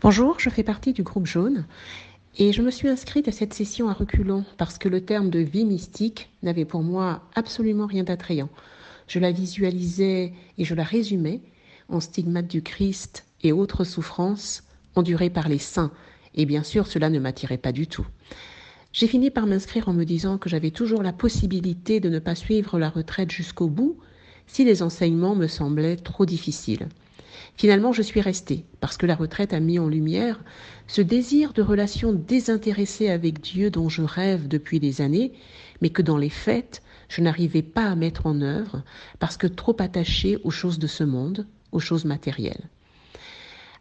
Bonjour, je fais partie du groupe jaune et je me suis inscrite à cette session à reculons parce que le terme de vie mystique n'avait pour moi absolument rien d'attrayant. Je la visualisais et je la résumais en stigmates du Christ et autres souffrances endurées par les saints, et bien sûr cela ne m'attirait pas du tout. J'ai fini par m'inscrire en me disant que j'avais toujours la possibilité de ne pas suivre la retraite jusqu'au bout si les enseignements me semblaient trop difficiles. Finalement, je suis restée, parce que la retraite a mis en lumière ce désir de relation désintéressée avec Dieu dont je rêve depuis des années, mais que dans les faits, je n'arrivais pas à mettre en œuvre, parce que trop attachée aux choses de ce monde, aux choses matérielles.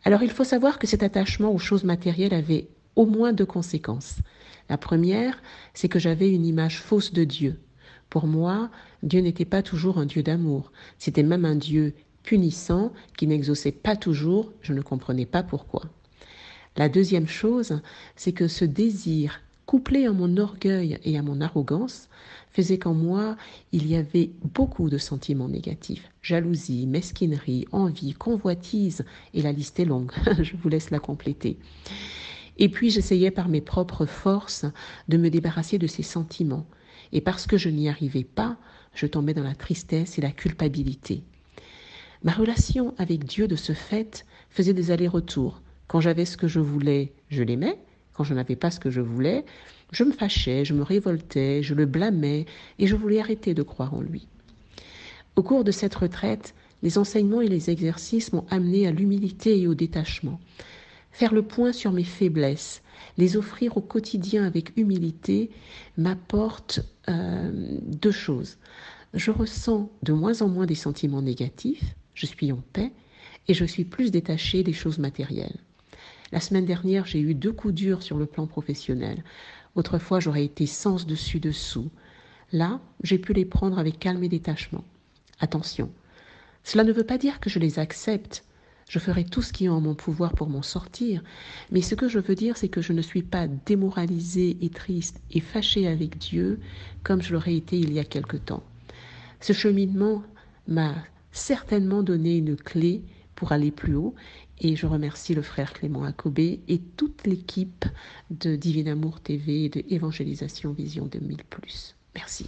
Alors il faut savoir que cet attachement aux choses matérielles avait au moins deux conséquences. La première, c'est que j'avais une image fausse de Dieu. Pour moi, Dieu n'était pas toujours un Dieu d'amour, c'était même un Dieu punissant qui n'exauçait pas toujours, je ne comprenais pas pourquoi. La deuxième chose, c'est que ce désir, couplé à mon orgueil et à mon arrogance, faisait qu'en moi, il y avait beaucoup de sentiments négatifs. Jalousie, mesquinerie, envie, convoitise, et la liste est longue, je vous laisse la compléter. Et puis j'essayais par mes propres forces de me débarrasser de ces sentiments. Et parce que je n'y arrivais pas, je tombais dans la tristesse et la culpabilité. Ma relation avec Dieu de ce fait faisait des allers-retours. Quand j'avais ce que je voulais, je l'aimais. Quand je n'avais pas ce que je voulais, je me fâchais, je me révoltais, je le blâmais et je voulais arrêter de croire en lui. Au cours de cette retraite, les enseignements et les exercices m'ont amené à l'humilité et au détachement. Faire le point sur mes faiblesses, les offrir au quotidien avec humilité, m'apporte deux choses. Je ressens de moins en moins des sentiments négatifs, je suis en paix et je suis plus détachée des choses matérielles. La semaine dernière, j'ai eu 2 coups durs sur le plan professionnel. Autrefois, j'aurais été sens dessus dessous. Là, j'ai pu les prendre avec calme et détachement. Attention, cela ne veut pas dire que je les accepte. Je ferai tout ce qui est en mon pouvoir pour m'en sortir. Mais ce que je veux dire, c'est que je ne suis pas démoralisée et triste et fâchée avec Dieu comme je l'aurais été il y a quelque temps. Ce cheminement m'a certainement donné une clé pour aller plus haut et je remercie le frère Clément Akobé et toute l'équipe de Divin Amour TV et de Évangélisation Vision 2000+. Merci.